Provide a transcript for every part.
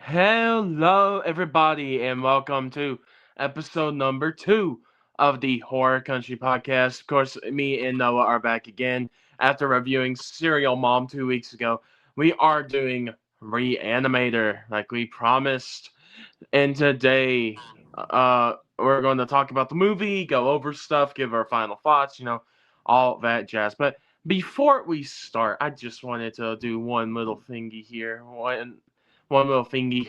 Hello, everybody, and welcome to episode number 2 of the Horror Country podcast. Of course, me and Noah are back again after reviewing Serial Mom 2 weeks ago. We are doing Re-Animator, like we promised. And today, we're going to talk about the movie, go over stuff, give our final thoughts, all that jazz. But before we start, I just wanted to do one little thingy here. One little thingy.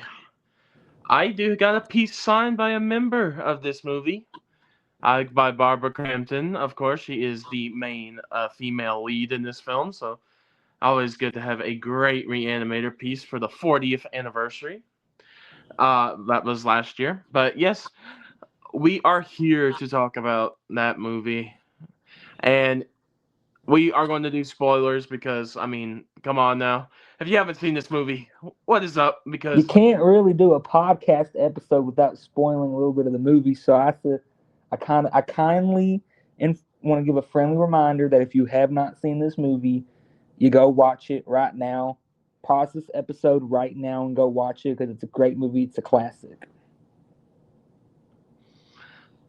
I do got a piece signed by a member of this movie, by Barbara Crampton. Of course, she is the main female lead in this film, so always good to have a great Re-Animator piece for the 40th anniversary. That was last year. But yes, we are here to talk about that movie. And we are going to do spoilers because, I mean, come on now. If you haven't seen this movie, what is up? You Because can't really do a podcast episode without spoiling a little bit of the movie. So I kindly and want to give a friendly reminder that if you have not seen this movie, you go watch it right now. Pause this episode right now and go watch it because it's a great movie. It's a classic.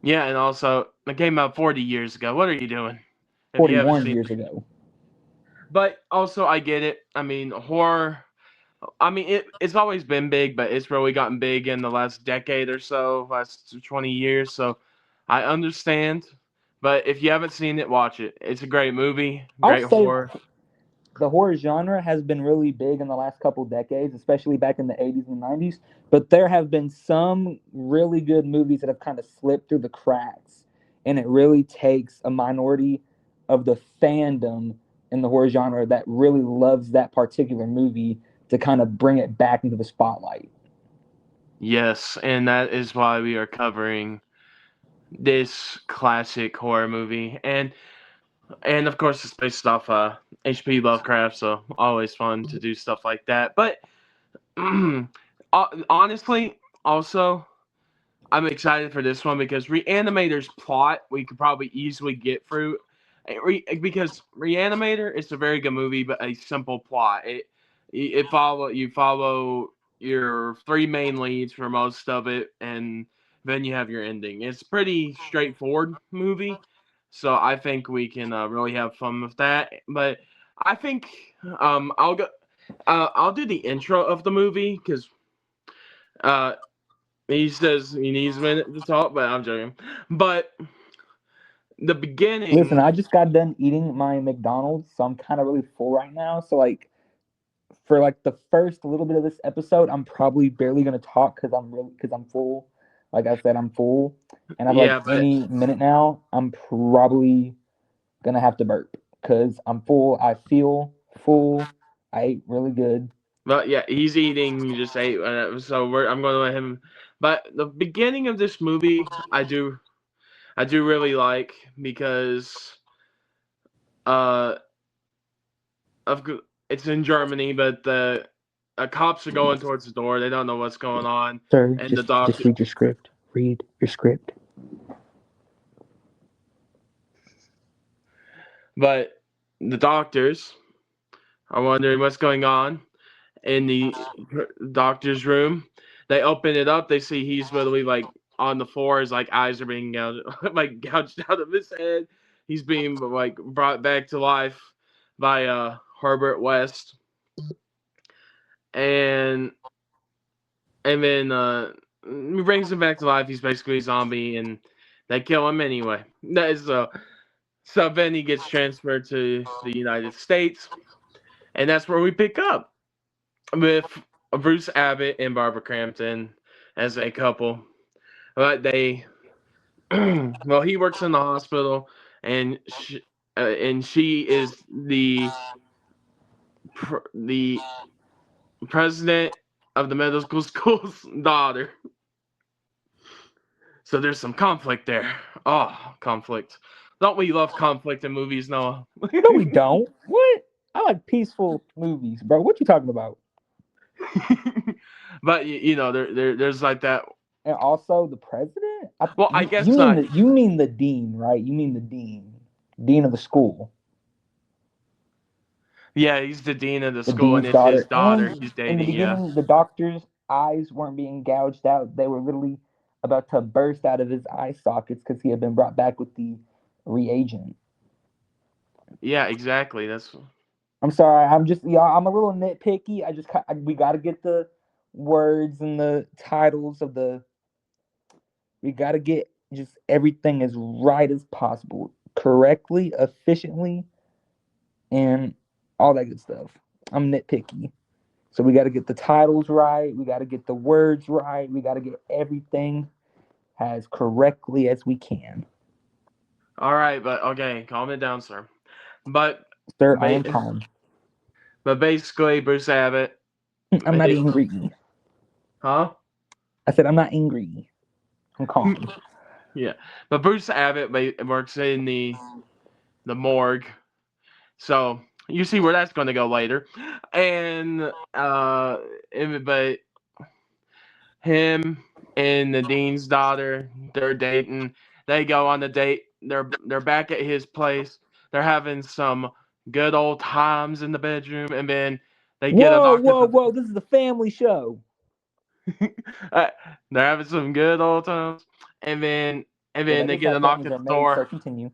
yeah, and also, it came out 40 years ago. What are you doing? If you haven't 41 seen years it. ago. But also, I get it. I mean, horror. I mean, it's always been big, but it's really gotten big in the last decade or so, last 20 years. So I understand. But if you haven't seen it, watch it. It's a great movie, I'll great say horror. the horror genre has been really big in the last couple decades, especially back in the 80s and 90s. But there have been some really good movies that have kind of slipped through the cracks. And it really takes a minority of the fandom in the horror genre that really loves that particular movie to kind of bring it back into the spotlight. Yes, and that is why we are covering this classic horror movie. And of course, it's based off H.P. Lovecraft, so always fun to do stuff like that. But honestly, also, I'm excited for this one because Reanimator's plot we could probably easily get through. Because Reanimator is a very good movie, but a simple plot. You follow your three main leads for most of it, and then you have your ending. It's pretty straightforward movie, so I think we can really have fun with that. But I think I'll go. I'll do the intro of the movie because uh, he says he needs a minute to talk, but I'm joking. But the Listen, beginning, I just got done eating my McDonald's, so I'm kind of really full right now. So, like, for like the first little bit of this episode, I'm probably barely gonna talk because I'm full. Like I said, I'm full, and I've like yeah, but any minute now, I'm probably gonna have to burp because I'm full. I feel full. I ate really good. yeah, he's eating. Just ate, so I'm going to let him. But the beginning of this movie, I do really like because uh, of it's in Germany, but the cops are going towards the door. They don't know what's going on, Sir, and the just doctor. read your script. Read your script. But the doctors are wondering what's going on in the doctor's room. They open it up. They see he's literally like on the floor. His like eyes are being gouged, like gouged out of his head. He's being like brought back to life by Herbert West, and then he brings him back to life. He's basically a zombie, and they kill him anyway. That is so then he gets transferred to the United States, and that's where we pick up with Bruce Abbott and Barbara Crampton as a couple. But they, well, he works in the hospital, and she is the president of the medical school's daughter. So there's some conflict there. Oh, conflict! Don't we love conflict in movies, Noah? No, we don't. What? I like peaceful movies, bro. What you talking about? But there's like that. And also the president. Well, I guess not. You mean the dean, right? You mean the dean of the school, Yeah, he's the dean of the the school, and dean's it's his daughter. daughter And he's in the dating. Yeah. beginning, the doctors eyes weren't being gouged out. They were literally about to burst out of his eye sockets because he had been brought back with the reagent. Yeah, exactly. That's I'm sorry. I'm just I'm a little nitpicky. We got to get the words and the titles of the. We got to get just everything as right as possible, correctly, efficiently, and all that good stuff. I'm nitpicky. So we got to get the titles right. We got to get the words right. We got to get everything as correctly as we can. all right, but okay, calm it down, sir. But Sir, I am ba- calm. but basically, Bruce Abbott, I'm not angry. huh? I said I'm not angry. I'm calm. Yeah, but Bruce Abbott works in the morgue, so you see where that's going to go later. And but him and Nadine's daughter, they're dating. They go on a date. They're back at his place. They're having some good old times in the bedroom, and then they get a Whoa, knock at whoa, the. whoa! This is a family show. uh, they're having some good old times, and then and Yeah, then that they is get how a knock families at are the made. door, So continue.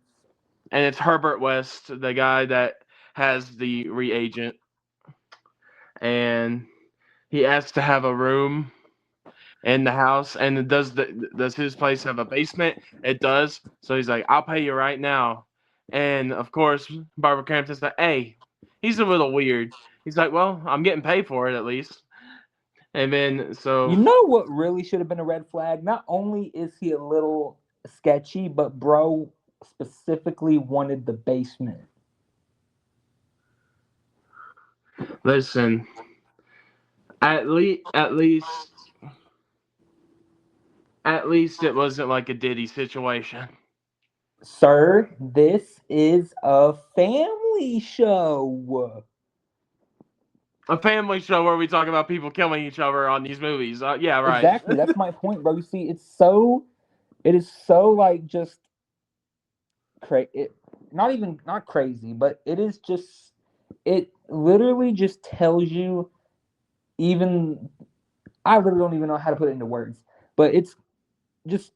and it's Herbert West, the guy that has the reagent, and he asks to have a room in the house. And does his place have a basement? It does. So he's like, I'll pay you right now. And of course, Barbara Crampton's like, hey, he's a little weird. He's like, well, I'm getting paid for it at least. And then You so know what really should have been a red flag? Not only is he a little sketchy, but bro specifically wanted the basement. listen, at least at least it wasn't like a Diddy situation. Sir, this is a family show. A family show where we talk about people killing each other on these movies. Yeah, right. Exactly. That's my point, bro. You see, it is so like just not even not crazy, but it is just it literally just tells you even I literally don't even know how to put it into words, but just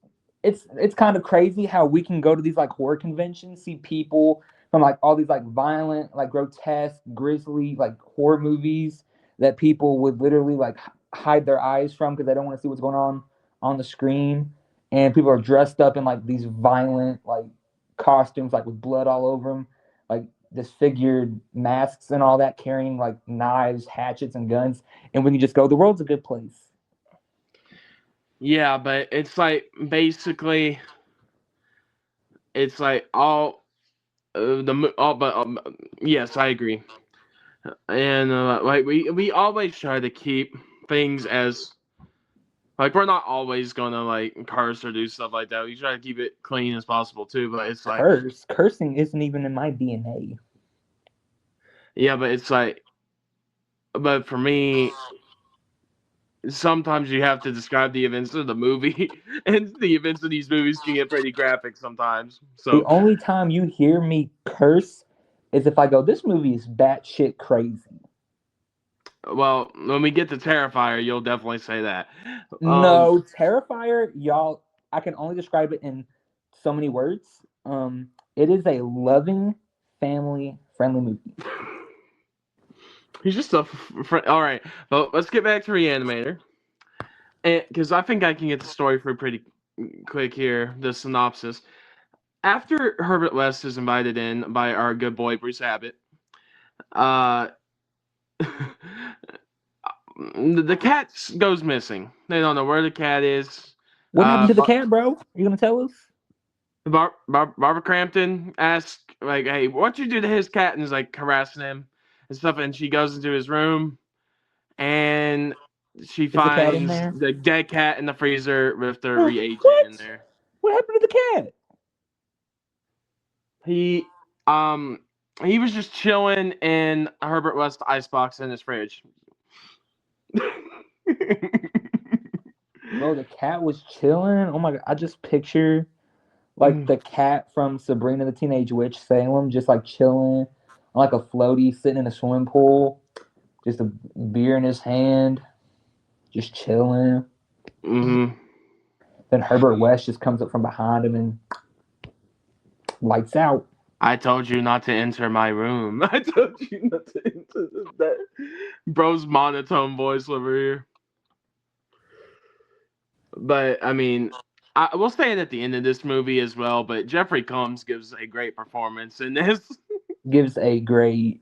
it's kind of crazy how we can go to these like horror conventions, see people from like all these like violent, like grotesque, grisly like horror movies that people would literally like hide their eyes from because they don't want to see what's going on the screen, and people are dressed up in like these violent like costumes like with blood all over them, like disfigured masks and all that, carrying like knives, hatchets, and guns, and we can just go, the world's a good place. Yeah, but it's like basically it's like all all but yes, I agree. And like we always try to keep things as like we're not always gonna like curse or do stuff like that. We try to keep it clean as possible too. But it's like Cursing isn't even in my DNA. yeah, but it's like but for me sometimes you have to describe the events of the movie, and the events of these movies can get pretty graphic sometimes. The So, only time you hear me curse is if I go, this movie is batshit crazy. well, when we get to Terrifier, you'll definitely say that. Um, No, Terrifier, y'all, I can only describe it in so many words. It is a loving, family friendly movie. he's just a all right. But let's get back to Re-Animator, and because I think I can get the story through pretty quick here. The synopsis: after Herbert West is invited in by our good boy Bruce Abbott, uh, the cat goes missing. They don't know where the cat is. What happened to the cat, bro? Are you gonna tell us? Barbara Crampton asks, like, "Hey, what you do to his cat?" And is like harassing him and stuff. And she goes into his room and she Is the cat in finds there? the dead cat in the freezer with the reagent in What? there. What happened to the cat? He um he was just chilling in Herbert West icebox in his fridge. Bro, the cat was chilling. Oh my god, I just picture like the cat from Sabrina the Teenage Witch, Salem, just like chilling on like a floaty, sitting in a swimming pool, just a beer in his hand. just chilling. Mm-hmm. Then Herbert West just comes up from behind him and lights out. I told you not to enter my room. I told you not to enter that bro's monotone voice over here. But I mean, I will say it at the end of this movie as well. But Jeffrey Combs gives a great performance in this. Gives a great,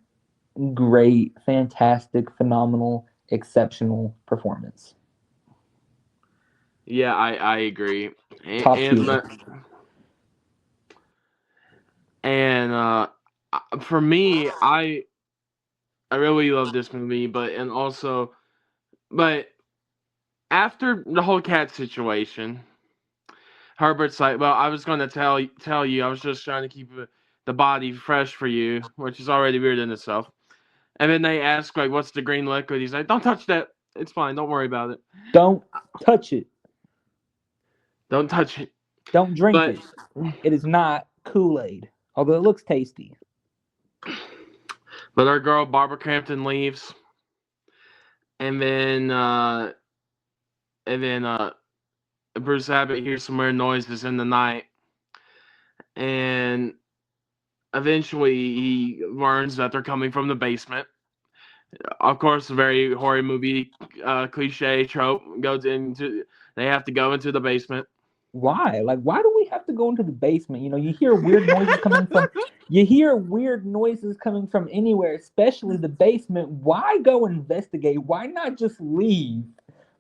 fantastic, phenomenal, exceptional performance. Yeah, I agree. Top And tier. but and for me, I really love this movie. But after the whole cat situation, Herbert's like, well, I was going to tell you, I was just trying to keep the body fresh for you, which is already weird in itself. And then they ask, like, what's the green liquid? He's like, don't touch that. It's fine. Don't worry about it. Don't touch it. Don't touch it. Don't drink But it. It is not Kool-Aid, although it looks tasty. our girl Barbara Crampton leaves, and then and then Bruce Abbott hears some weird noises in the night, and eventually he learns that they're coming from the basement. Of course, a very horror movie cliche trope goes into. They have to go into the basement. Why? Like, why do we have to go into the basement? You know, you hear weird noises coming from anywhere, especially the basement. Why go investigate? Why not just leave?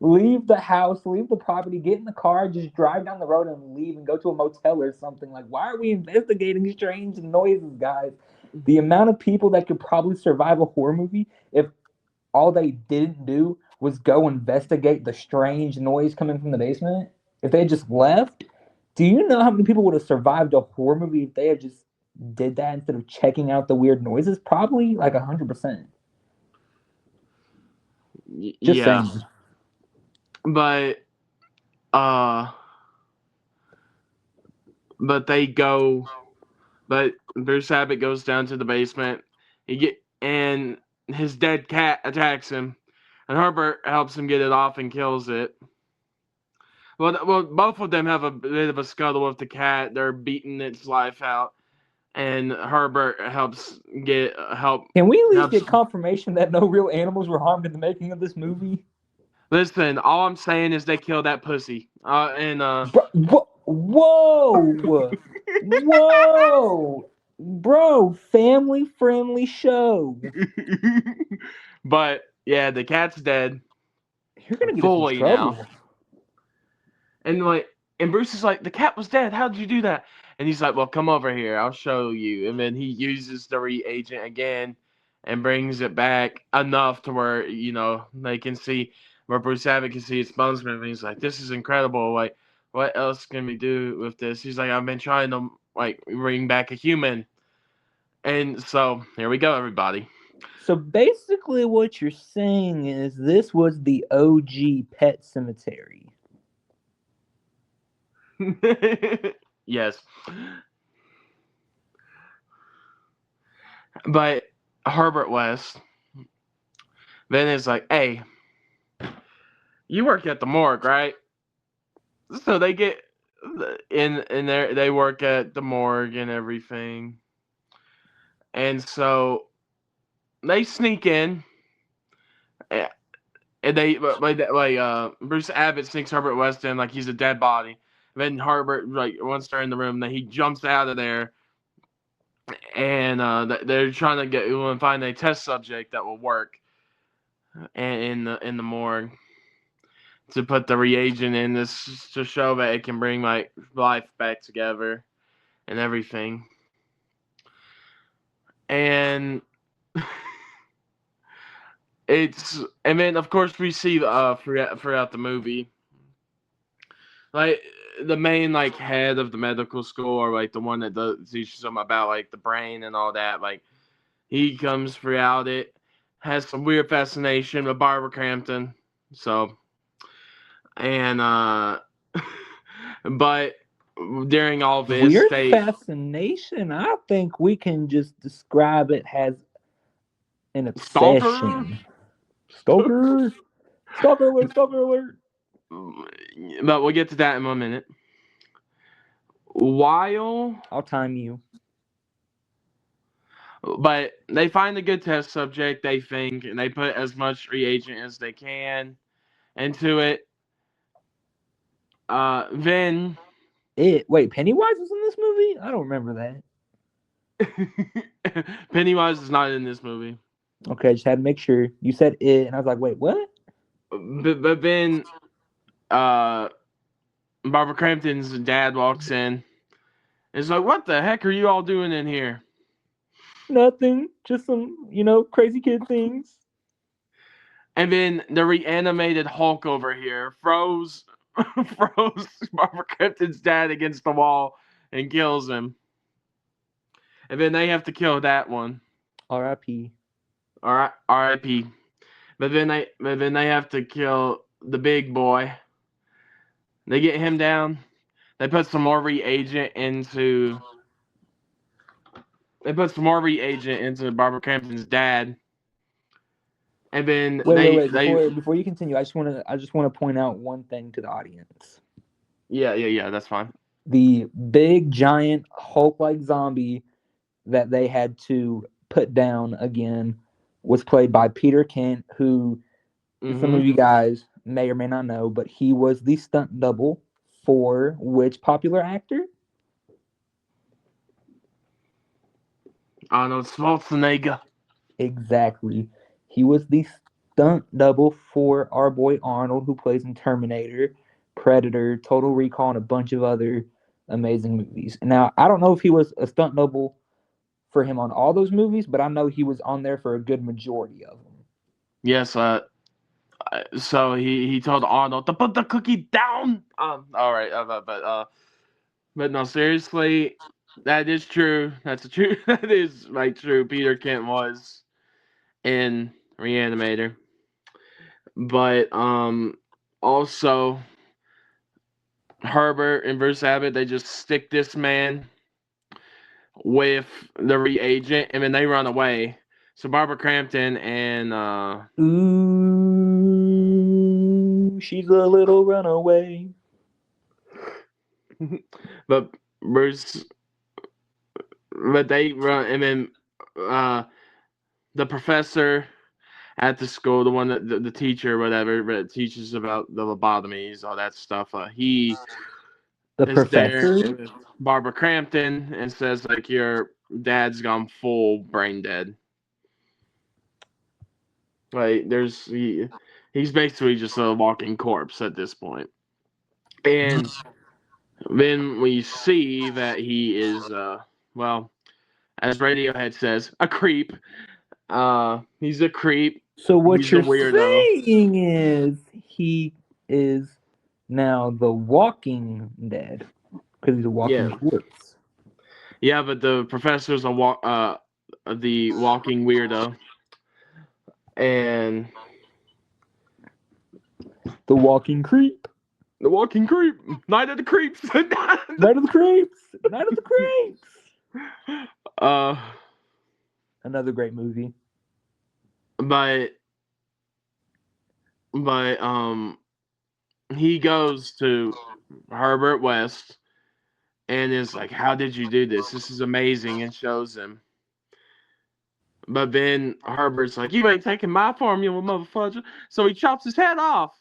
Leave the house, leave the property, get in the car, just drive down the road and leave and go to a motel or something. Like, why are we investigating strange noises, guys? The amount of people that could probably survive a horror movie if all they didn't do was go investigate the strange noise coming from the basement, if they had just left, do you know how many people would have survived a horror movie if they had just did that instead of checking out the weird noises? Probably like 100%. Just Yeah, saying. but uh, but they go. But Bruce Abbott goes down to the basement. And his dead cat attacks him, and Herbert helps him get it off and kills it. Well, both of them have a bit of a scuttle with the cat. They're beating its life out, and Herbert Can we at least helps. get confirmation that no real animals were harmed in the making of this movie? Listen, all I'm saying is they killed that pussy. And Whoa! Whoa! Bro, family friendly show. but yeah, the cat's dead You're gonna get us in fully now. trouble. And Bruce is like, the cat was dead. How did you do that? And he's like, well, come over here. I'll show you. And then he uses the reagent again and brings it back enough to where, they can see, where Bruce Abbott can see its bones moving. He's like, this is incredible. Like, what else can we do with this? He's like, I've been trying to, bring back a human. And so, here we go, everybody. So basically, what you're saying is this was the OG Pet Cemetery. Yes. But Herbert West then is like, hey, you work at the morgue, right? So they get in there, they work at the morgue and everything. And so they sneak in, and Bruce Abbott sneaks Herbert West in like he's a dead body. Then Herbert, once they're in the room, then he jumps out of there, and they're trying to find a test subject that will work in the morgue to put the reagent in this to show that it can bring life back together and everything. And and then of course we see throughout the movie, like the main head of the medical school, or the one that teaches them about the brain and all that. He comes throughout it, has some weird fascination with Barbara Crampton. So and but during all this, Weird fascination. I think we can just describe it as an stalker. obsession. Stalker. Stalker alert! Stalker alert! But we'll get to that in a minute. While, I'll time you. but they find a good test subject, they think, and they put as much reagent as they can into it. Then Wait, Pennywise was in this movie? I don't remember that. Pennywise is not in this movie. Okay, just had to make sure. You said it, and I was like, wait, what? But then Barbara Crampton's dad walks in. It's like, what the heck are you all doing in here? Nothing. Just some, crazy kid things. And then the reanimated Hulk over here froze Barbara Crampton's dad against the wall and kills him. And then they have to kill that one. R.I.P. R.I.P. But then they have to kill the big boy. They get him down. They put some more reagent into. They put some more reagent into Barbara Crampton's dad. And then Wait. they Before you continue, I just want to point out one thing to the audience. Yeah, that's fine. The big giant Hulk-like zombie that they had to put down again was played by Peter Kent, who some of you guys may or may not know, but he was the stunt double for which popular actor? Arnold Schwarzenegger. Exactly. He was the stunt double for our boy Arnold, who plays in Terminator, Predator, Total Recall, and a bunch of other amazing movies. Now, I don't know if he was a stunt double for him on all those movies, but I know he was on there for a good majority of them. Yes, so he told Arnold to put the cookie down. All right, but no, seriously, that is true. That's true. That is like true. Peter Kent was in Re-Animator, but also Herbert and Bruce Abbott, they just stick this man with the reagent, and then they run away. So Barbara Crampton and Ooh, she's a little runaway. but they run, and then the professor at the school, the one that the teacher, whatever, that teaches about the lobotomies, all that stuff. He The is there professor? with Barbara Crampton and says like your dad's gone full brain dead. Like he's basically just a walking corpse at this point. And then we see that he is well, as Radiohead says, a creep. He's a creep. So what He's a you're weirdo. saying is he is now the Walking Dead because he's a walking Yeah. corpse. Yeah, but the professor's the walking weirdo. And The walking creep. the walking creep. Night of the creeps. Night of the creeps. Night of the creeps. uh Another great movie. but he goes to Herbert West and is like, how did you do this? This is amazing, and shows him. But then Herbert's like, you ain't taking my formula, motherfucker. So he chops his head off.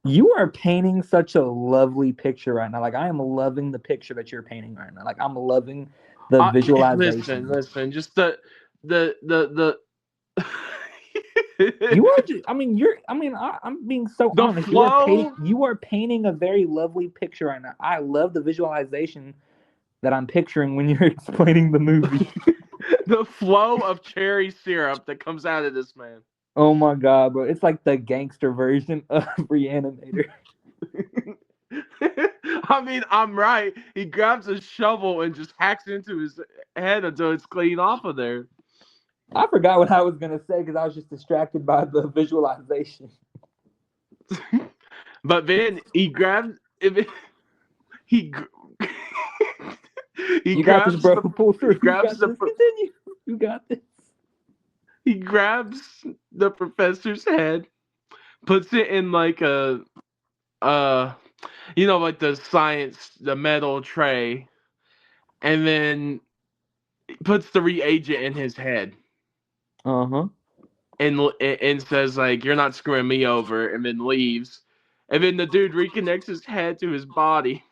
You are painting such a lovely picture right now. Like I am loving the picture that you're painting right now. Like I'm loving the visualization. Listen, just the You are just, I mean, I'm being so the honest. flow. You are painting a very lovely picture right now. I love the visualization that I'm picturing when you're explaining the movie. The flow of cherry syrup that comes out of this man. Oh my god, bro. It's like the gangster version of Re-Animator. I mean, I'm right. He grabs a shovel and just hacks into his head until it's clean off of there. I forgot what I was going to say because I was just distracted by the visualization. But then he grabs... He You got this, bro. Pull through. He grabs Continue. You got this. he grabs the professor's head, puts it in like uh, like the metal tray, and then puts the reagent in his head. Uh-huh. And says like, "You're not screwing me over," and then leaves. And then the dude reconnects his head to his body.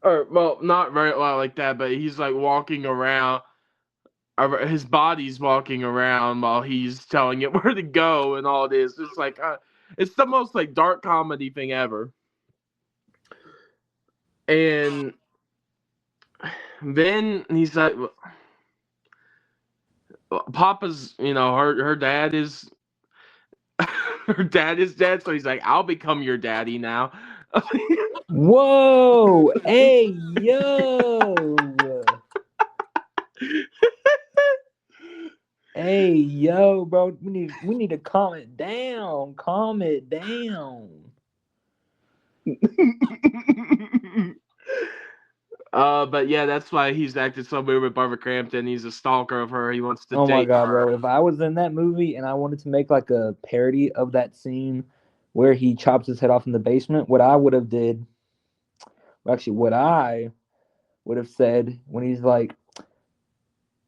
Or well, not very well like that, but he's like walking around. Or his body's walking around while he's telling it where to go and all this. It's like it's the most like dark comedy thing ever. And then he's like, Papa's, her dad is her dad is dead, so he's like, I'll become your daddy now. Whoa! Hey, yo! Hey, yo, bro! We need to calm it down. Calm it down. But yeah, that's why he's acted so weird with Barbara Crampton. He's a stalker of her. He wants to Oh my date god, her. bro! If I was in that movie and I wanted to make like a parody of that scene where he chops his head off in the basement, what I would have did, or actually, what I would have said when he's like,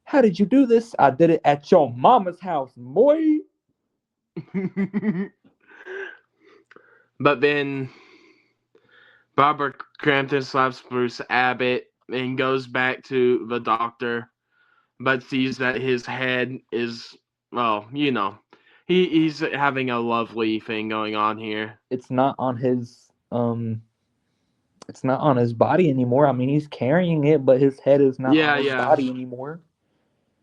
"How did you do this? I did it at your mama's house, boy." But then Barbara Crampton slaps Bruce Abbott and goes back to the doctor, but sees that his head is, well, he's having a lovely thing going on here. It's not on his it's not on his body anymore. I mean, he's carrying it, but his head is not on Yeah, his yeah. body anymore.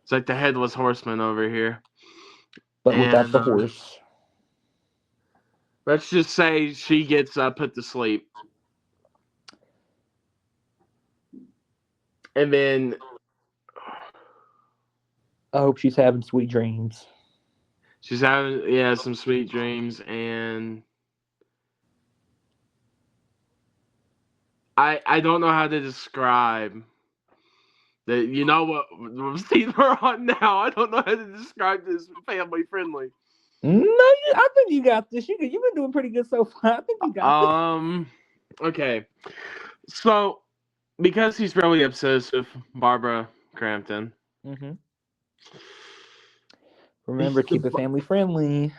It's like the headless horseman over here. But without And the horse. let's just say she gets put to sleep. And then I hope she's having sweet dreams. she's having, yeah, some sweet dreams. And I don't know how to describe that. You know what scene we're on now? I don't know how to describe this family friendly. No, I think you got this. You've been doing pretty good so far. I think you got this. Okay. So, because he's really obsessed with Barbara Crampton, Mm-hmm. Remember, keep it family friendly.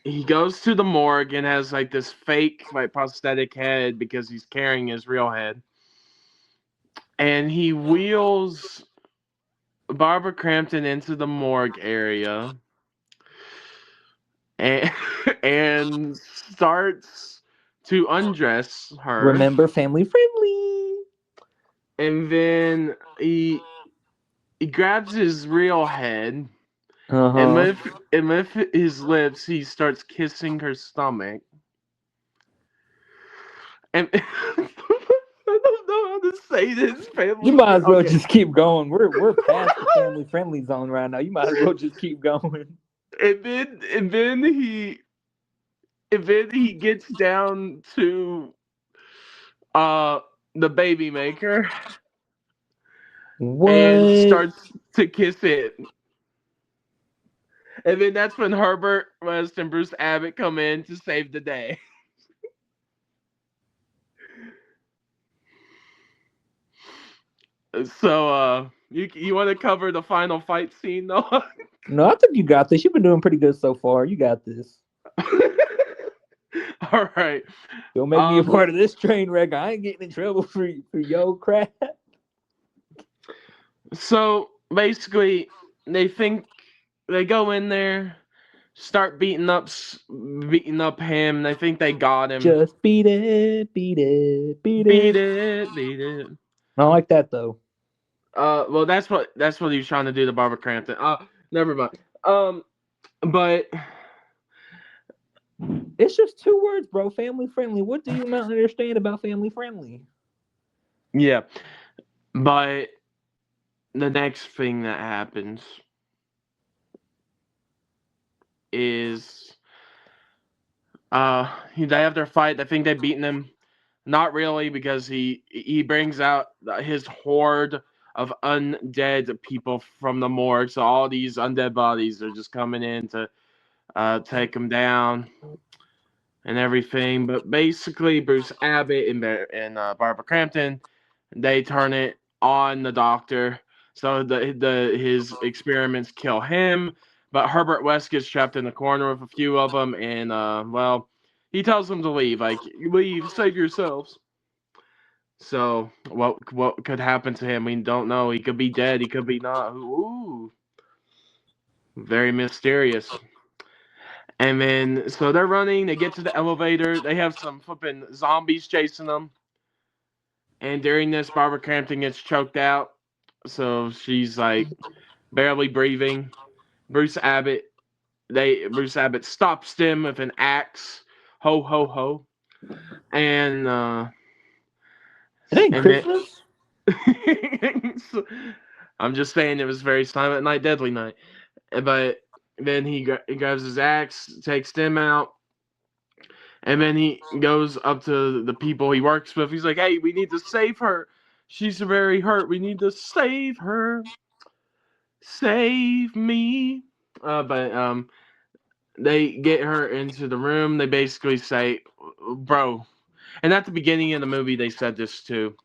he goes to the morgue and has like this fake, like, prosthetic head because he's carrying his real head. And he wheels Barbara Crampton into the morgue area and, and starts to undress her. Remember, family friendly. And then he grabs his real head, Uh and huh. with his lips, he starts kissing her stomach. And I don't know how to say this, You family. might as well Okay. just keep going. We're past the family friendly zone right now. You might as well just keep going. And then he gets down to uh the baby maker and What? starts to kiss it. And then that's when Herbert West and Bruce Abbott come in to save the day. So you want to cover the final fight scene though? No, I think you got this. You've been doing pretty good so far. You got this. All right. Don't make me a Um part of this train wreck. I ain't getting in trouble for yo crap. so basically they think they go in there, start beating up him. They think they got him. Just beat it, beat it, beat Beat it. it, beat it. I don't like that though. Well, that's what he was trying to do to Barbara Crampton. Never mind. But It's just two words, bro. Family friendly. What do you not understand about family friendly? yeah, but the next thing that happens is they have their fight. They think they've beaten him. Not really, because he brings out his horde of undead people from the morgue. So all these undead bodies are just coming in to take them down and everything. But basically, Bruce Abbott and Barbara Crampton, they turn it on the Doctor. So the his experiments kill him, but Herbert West gets trapped in the corner with a few of them, and well, he tells them to leave. Like, leave, save yourselves. So what could happen to him? We don't know. He could be dead. He could be not. Ooh, very mysterious. And then so they're running. They get to the elevator. They have some flipping zombies chasing them. And during this, Barbara Crampton gets choked out. So she's like barely breathing. Bruce Abbott Bruce Abbott stops them with an axe. Ho ho ho. And It ain't and then Christmas. I'm just saying it was very Silent Night, Deadly Night. But then he grabs his axe, takes them out, and then he goes up to the people he works with. He's like, "Hey, we need to save her. She's very hurt. We need to save her. Save me." But they get her into the room. They basically say, "Bro," and at the beginning of the movie, they said this too.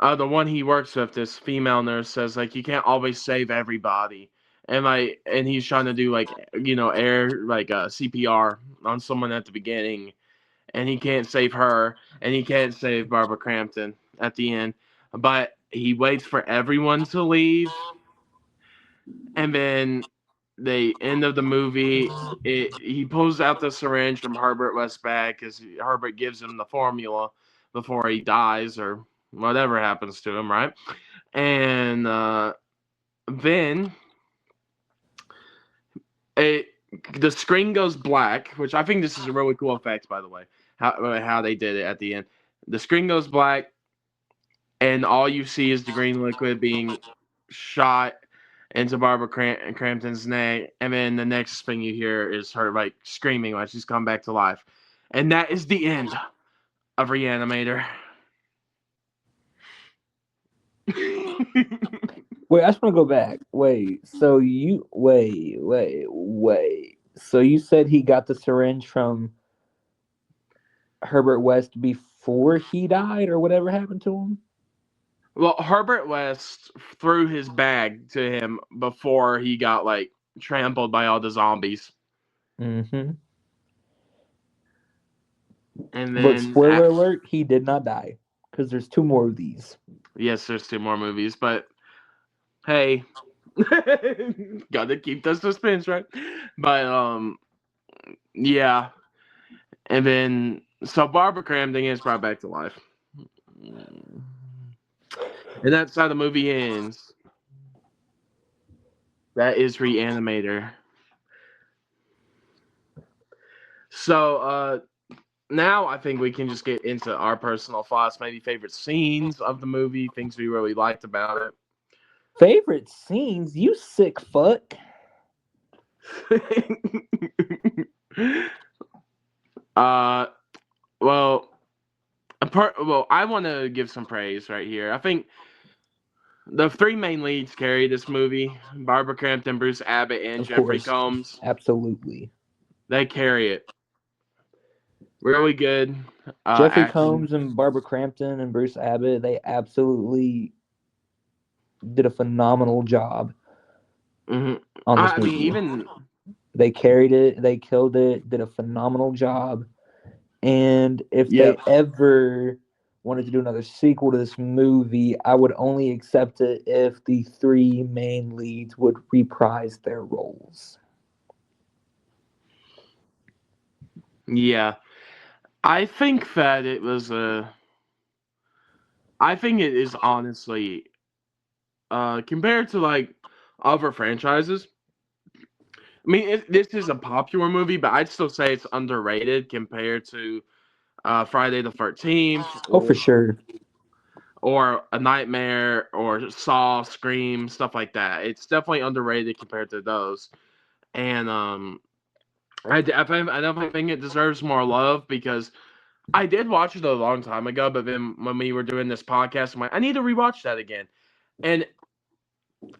The one he works with, this female nurse, says like you can't always save everybody, and he's trying to do like air like CPR on someone at the beginning, and he can't save her, and he can't save Barbara Crampton at the end, but he waits for everyone to leave, and then the end of the movie, he pulls out the syringe from Herbert West's bag because Herbert gives him the formula before he dies or whatever happens to him, right? And then it the screen goes black, which I think this is a really cool effect, by the way, how they did it at the end. The screen goes black, and all you see is the green liquid being shot into Barbara Crampton's neck, and then the next thing you hear is her like screaming like she's come back to life, and that is the end of Re-Animator. Wait, I just want to go back. Wait. So you said he got the syringe from Herbert West before he died, or whatever happened to him? Well, Herbert West threw his bag to him before he got like trampled by all the zombies, Mm-hmm. and But then spoiler alert, he did not die because there's two more of these. yes, there's two more movies, but hey, gotta keep the suspense, right? But yeah, and then so Barbara Crampton is brought back to life, and that's how the movie ends. That is Re-Animator. So now I think we can just get into our personal thoughts, maybe favorite scenes of the movie, things we really liked about Favorite scenes? You sick fuck. it. uh, well, I want to give some praise right here. I think the three main leads carry this movie: Barbara Crampton, Bruce Abbott, and Of Jeffrey course. Combs. Absolutely. They carry it really good. Jeffrey Acting. Combs and Barbara Crampton and Bruce Abbott, they absolutely did a phenomenal job Hmm. on this I mean, movie. even They carried it, they killed it, did a phenomenal job. And if they yep. ever wanted to do another sequel to this movie, I would only accept it if the three main leads would reprise their roles. Yeah. I think that it was a. I think it is honestly, compared to like other franchises. I mean, this is a popular movie, but I'd still say it's underrated compared to Friday the 13th Oh, for sure. or A Nightmare or Saw, Scream, stuff like that. It's definitely underrated compared to those. And I definitely think it deserves more love because I did watch it a long time ago, but then when we were doing this podcast, I'm like, I need to rewatch that again. And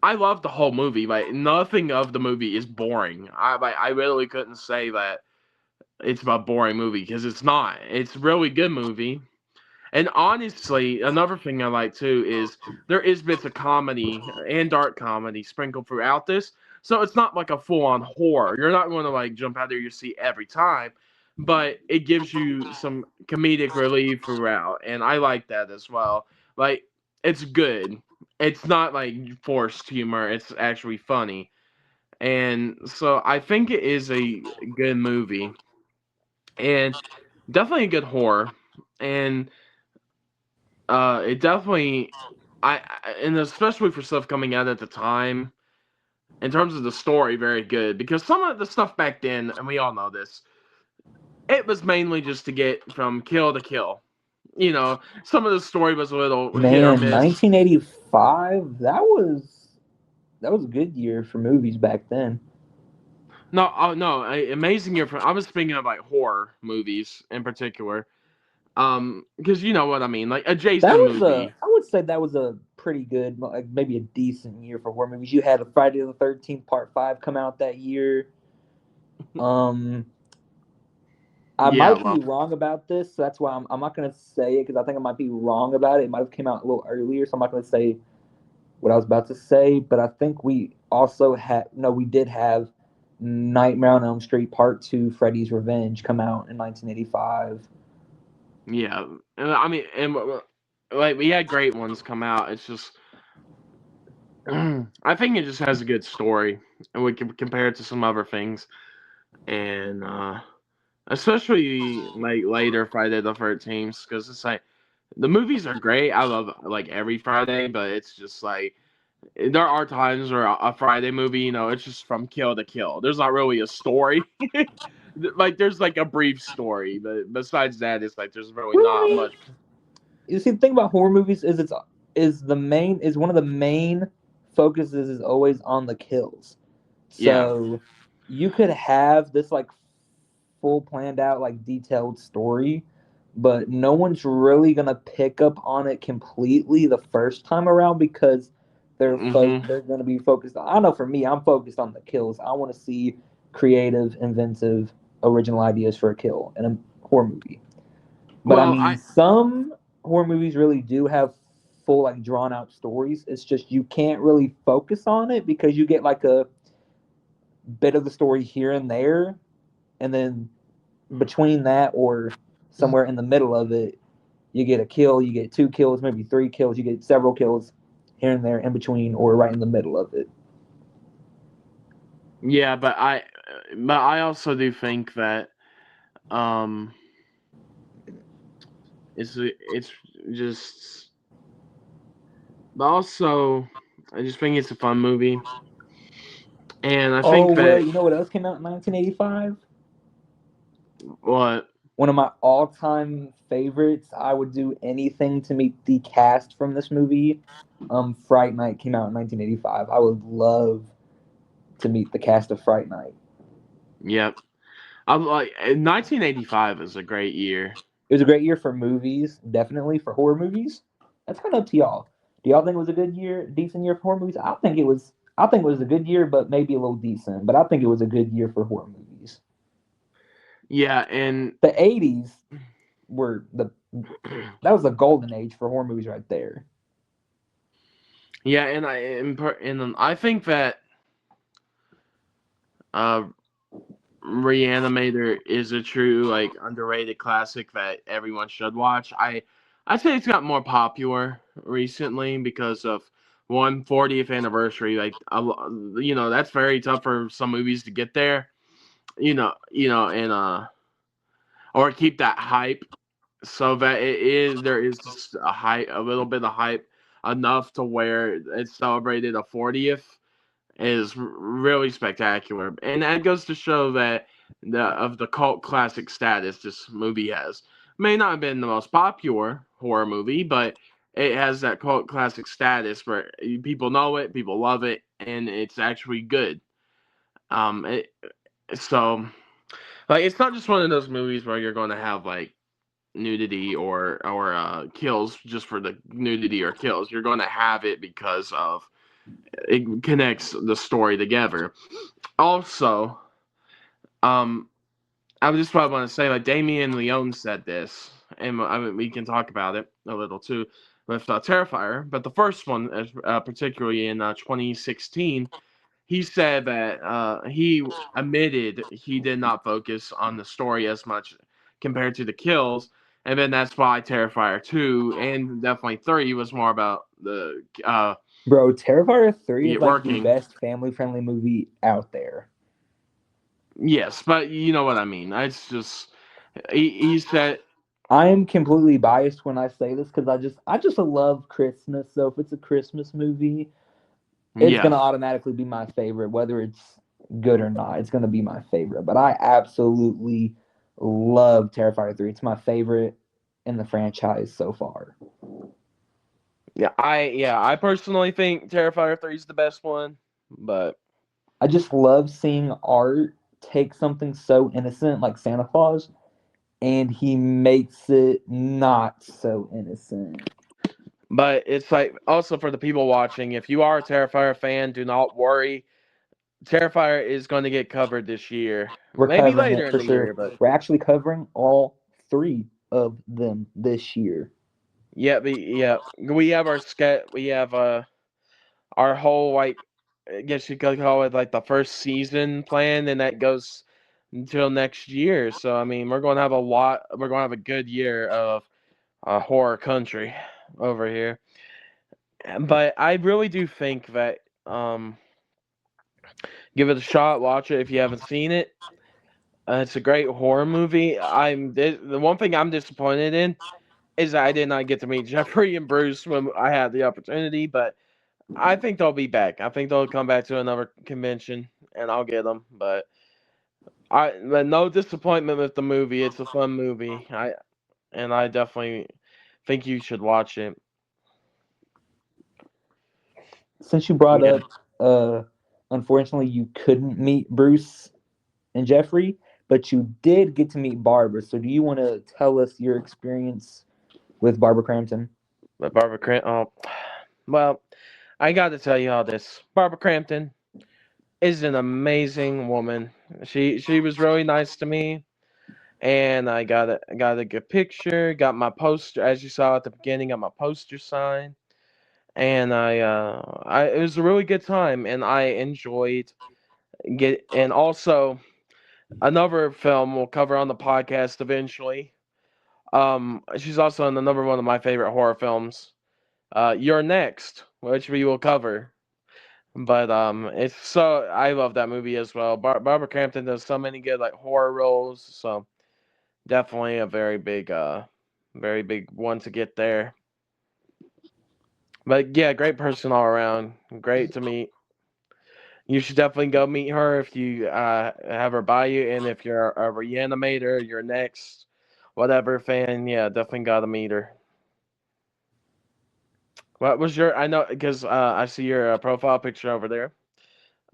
I love the whole movie. Like nothing of the movie is boring. I really couldn't say that it's a boring movie because it's not. It's a really good movie. And honestly, another thing I like too is there is bits of comedy and dark comedy sprinkled throughout this. So it's not like a full on horror. You're not going to like jump out of your seat every time, but it gives you some comedic relief throughout. And I like that as well. Like, it's good. It's not like forced humor, it's actually funny. And so I think it is a good movie and definitely a good horror. And it definitely, and especially for stuff coming out at the time, in terms of the story, very good. Because some of the stuff back then, and we all know this, it was mainly just to get from kill to kill. Some of the story was a little hit or Man, miss. 1985, that was a good year for movies back then. No, oh no, amazing year for. I was thinking of like horror movies in particular, because you know what I mean, like a That Jason was a, movie. I would say that was a pretty good, like maybe a decent year for horror movies. You had a Friday the 13th Part 5 come out that year. Um, I Yeah, might well, be wrong about this, so that's why I'm not going to say it because I think I might be wrong about it. It might have came out a little earlier, so I'm not going to say what I was about to say. But I think we also had, no, we did have Nightmare on Elm Street Part 2 Freddy's Revenge come out in 1985. yeah, and I mean, and like we had great ones come out. It's just I think it just has a good story, and we can compare it to some other things, and especially like later Friday the 13th, because it's like the movies are great. I love like every Friday, but it's just like there are times where a Friday movie, it's just from kill to kill. There's not really a story. Like there's like a brief story, but besides that, it's like there's really Well, I not mean, much. you see, the thing about horror movies is is one of the main focuses is always on the kills. Yeah. So you could have this like full planned out like detailed story, but no one's really gonna pick up on it completely the first time around because Hmm. they're gonna be focused on, I know for me, I'm focused on the kills. I want to see creative, inventive, original ideas for a kill in a horror movie. But I Well, mean, I some horror movies really do have full like drawn out stories. It's just you can't really focus on it because you get like a bit of the story here and there, and then between that or somewhere in the middle of it, you get a kill, you get two kills, maybe three kills, you get several kills here and there in between or right in the middle of it. yeah, but I also do think that um it's just but also I just think it's a fun movie, and I Oh think well, that you know what else came out in 1985? what One of my all-time favorites. I would do anything to meet the cast from this movie. Fright Night came out in 1985. I would love to meet the cast of Fright Night. yep. I'm like 1985 is a great year. It was a great year for movies, definitely for horror movies. That's kind of up to y'all. Do y'all think it was a good year, decent year for horror movies? I think it was. I think it was a good year, but maybe a little decent. But I think it was a good year for horror movies. Yeah, and The '80s were the that was the golden age for horror movies right there. yeah, and I think that uh Re-Animator is a true like underrated classic that everyone should watch. I'd say it's got more popular recently because of 140th anniversary. Like that's very tough for some movies to get there. And or keep that hype so that there is just a little bit of hype enough to where it's celebrated a 40th is really spectacular, and that goes to show that the cult classic status this movie has. May not have been the most popular horror movie, but it has that cult classic status where people know it, people love it, and it's actually good. Um, it, so like it's not just one of those movies where you're going to have like nudity or kills just for the nudity or kills. You're going to have it because of it connects the story together. Also, um, I was just what I want to say. Like Damien Leone said this, and I mean, we can talk about it a little too with Terrifier. But the first one, particularly in 2016, he said that he admitted he did not focus on the story as much compared to the kills, and then that's why Terrifier 2 and definitely 3 was more about the Bro, Terrifier 3 is like the working. best family friendly movie out there. Yes, but you know what I mean. It's just he said I am completely biased when I say this because I just love Christmas. So if it's a Christmas movie, it's gonna yes. automatically be my favorite, whether it's good or not. It's gonna be my favorite. But I absolutely love Terrifier 3. It's my favorite in the franchise so far. I personally think Terrifier 3 is the best one, but I just love seeing art take something so innocent like Santa Claus and he makes it not so innocent. it's like also for the people watching, if you are a Terrifier fan, do not worry. Terrifier is going to get covered this year, We're maybe covering later it in for the year, sure. but We're actually covering all three of them this year. we have our we have our whole like I guess you could call it like the first season plan, and that goes until next year. So I mean, we're going to have a lot. We're going to have a good year of horror country over here. But I really do think that give it a shot. Watch it if you haven't seen it. It's a great horror movie. The one thing I'm disappointed in is that I did not get to meet Jeffrey and Bruce when I had the opportunity, but I think they'll be back. I think they'll come back to another convention, and I'll get them. But no disappointment with the movie. It's a fun movie. I definitely think you should watch it. Since you brought Yeah, up, uh, unfortunately, you couldn't meet Bruce and Jeffrey, but you did get to meet Barbara. So, do you want to tell us your experience with Barbara Crampton? but Barbara Crampton. Oh, well, I got to tell you all this. Barbara Crampton is an amazing woman. She was really nice to me, and I got a good picture. Got my poster, as you saw at the beginning. Got my poster signed, and I it was a really good time, and I enjoyed get and also another film we'll cover on the podcast eventually. She's also in another one of my favorite horror films. You're Next, which we will cover. But it's so I love that movie as well. Barbara Crampton does so many good like horror roles, so definitely a very big one to get there. But yeah, great person all around. Great to meet. You should definitely go meet her if you have her by you, and if you're a Re-Animator, your next whatever fan, yeah, definitely gotta meet her. What was your? I know because I see your profile picture over there.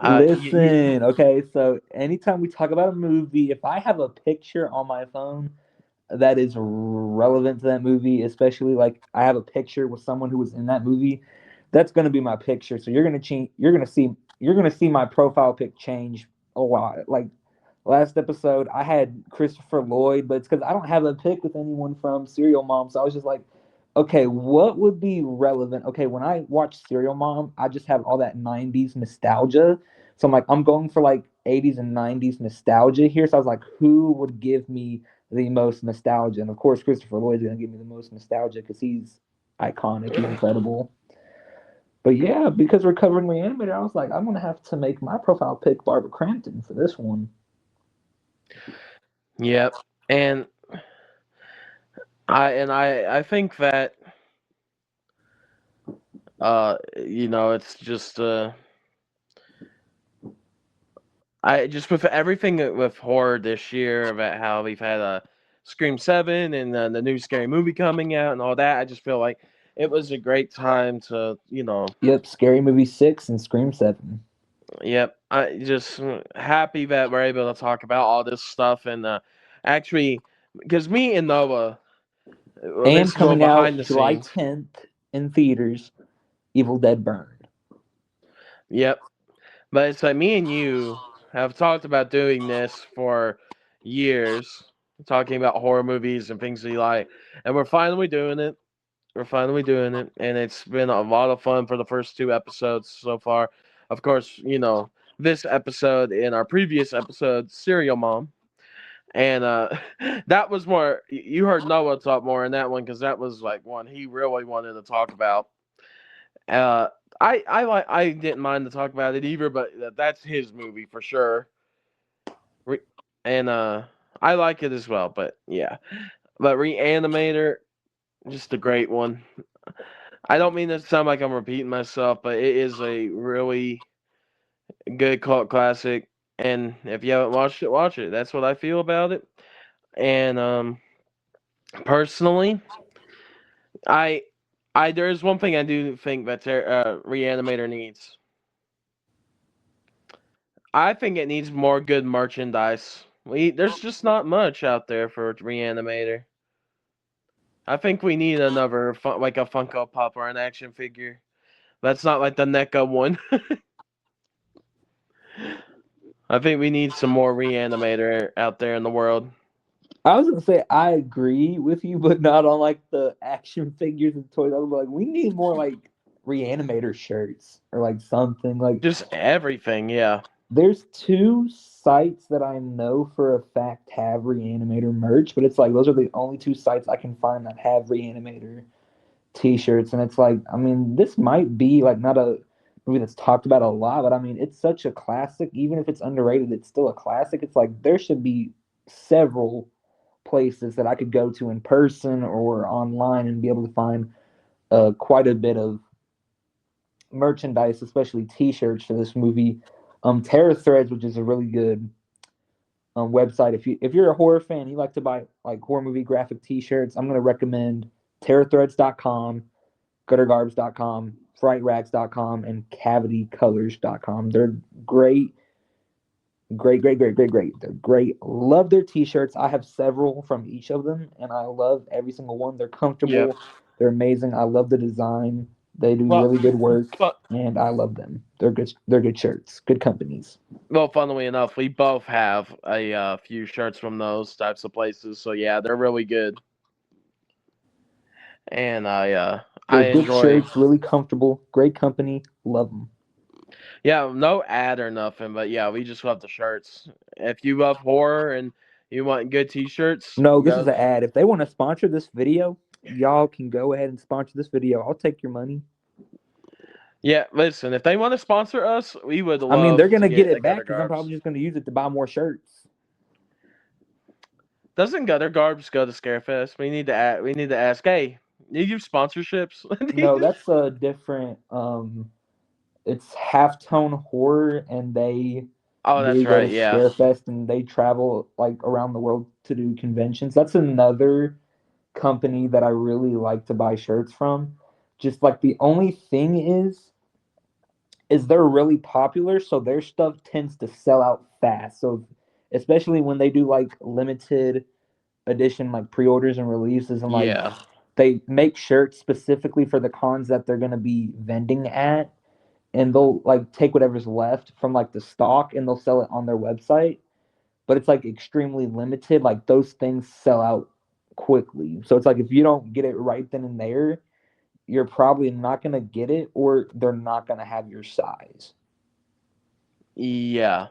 You Listen, okay, so anytime we talk about a movie, if I have a picture on my phone that is relevant to that movie, especially like I have a picture with someone who was in that movie, that's gonna be my picture. So you're gonna change. You're gonna see my profile pic change a lot. Like last episode, I had Christopher Lloyd, but it's because I don't have a pic with anyone from Serial Mom. So I was just like, okay, what would be relevant? Okay, when I watch Serial Mom, I just have all that '90s nostalgia. So I'm like, I'm going for like '80s and '90s nostalgia here. So I was like, who would give me the most nostalgia? And of course, Christopher Lloyd's gonna give me the most nostalgia because he's iconic. He's incredible. But yeah, because we're covering Re-Animator, I was like, I'm gonna have to make my profile pic Barbara Crampton for this one. yep, and I think that it's just I just with everything with horror this year about how we've had a Scream 7 and the new scary movie coming out and all that. I just feel like it was a great time to Yep, Scary Movie 6 and Scream 7. yep. I just happy that we're able to talk about all this stuff and actually because me and Noah. And This is a little coming out behind the July scenes. 10th in theaters, Evil Dead Burn. Yep. But it's like me and you have talked about doing this for years, talking about horror movies and things we like, and we're finally doing it. We're finally doing it, and it's been a lot of fun for the first two episodes so far. Of course, this episode and our previous episode, Serial Mom, and that was more. You heard Noah talk more in that one because that was like one he really wanted to talk about. Uh, I didn't mind to talk about it either, but that's his movie for sure. Re- and I like it as well. But yeah, but Re-Animator, just a great one. I don't mean to sound like I'm repeating myself, but it is a really good cult classic. And if you haven't watched it, watch it. That's what I feel about it. And personally, I there is one thing I do think that Re-Animator needs. I think it needs more good merchandise. There's just not much out there for Re-Animator. I think we need another like a Funko Pop or an action figure. That's not like the NECA one. I think we need some more Re-Animator out there in the world. I was gonna say I agree with you, but not on like the action figures and toys. I was like, we need more like Reanimator shirts or like something. Like, Just everything, yeah. there's two sites that I know for a fact have Reanimator merch, but it's like those are the only two sites I can find that have Reanimator t-shirts. And it's like, I mean, this might be like not a movie that's talked about a lot, but I mean, it's such a classic. Even if it's underrated, it's still a classic. It's like there should be several places that I could go to in person or online and be able to find quite a bit of merchandise, especially T-shirts for this movie. Terror Threads, which is a really good website. If you're a horror fan, you like to buy like horror movie graphic T-shirts, I'm gonna recommend terrorthreads.com, guttergarbs.com, frightrags.com, and cavitycolors.com. They're great. Great, great, great, great, great. They're great. Love their t-shirts. I have several from each of them, and I love every single one. They're Yep. comfortable. They're amazing. I love the design. They do Well, really good work, but and I love them. They're good. They're good shirts. Good companies. funnily enough, we both have a few shirts from those types of places. So yeah, they're really good, and I They're good enjoy. shirts. Really comfortable. Great company. Love them. Yeah, no ad or nothing, but yeah, we just love the shirts. If you love horror and you want good T-shirts, No, this is go. an ad. If they want to sponsor this video, y'all can go ahead and sponsor this video. I'll take your money. Yeah, listen, if they want to sponsor us, we would I mean, love they're to gonna get get a it back Gutter because I'm Garbs. probably just gonna use it to buy more shirts. Doesn't Gutter Garbs go to Scarefest? We need to ask. Hey, need you sponsorships? No, that's a different. It's halftone horror, and they Oh, do that's go to right. Yeah. Scarefest, and they travel like around the world to do conventions. That's another company that I really like to buy shirts from. Just like the only thing is they're really popular, so their stuff tends to sell out fast. So especially when they do like limited edition like pre-orders and releases, and like Yeah. they make shirts specifically for the cons that they're going to be vending at, and they'll like take whatever's left from like the stock and they'll sell it on their website, but it's like extremely limited. Like those things sell out quickly, so it's like if you don't get it right then and there, you're probably not going to get it, or they're not going to have your size. Yeah.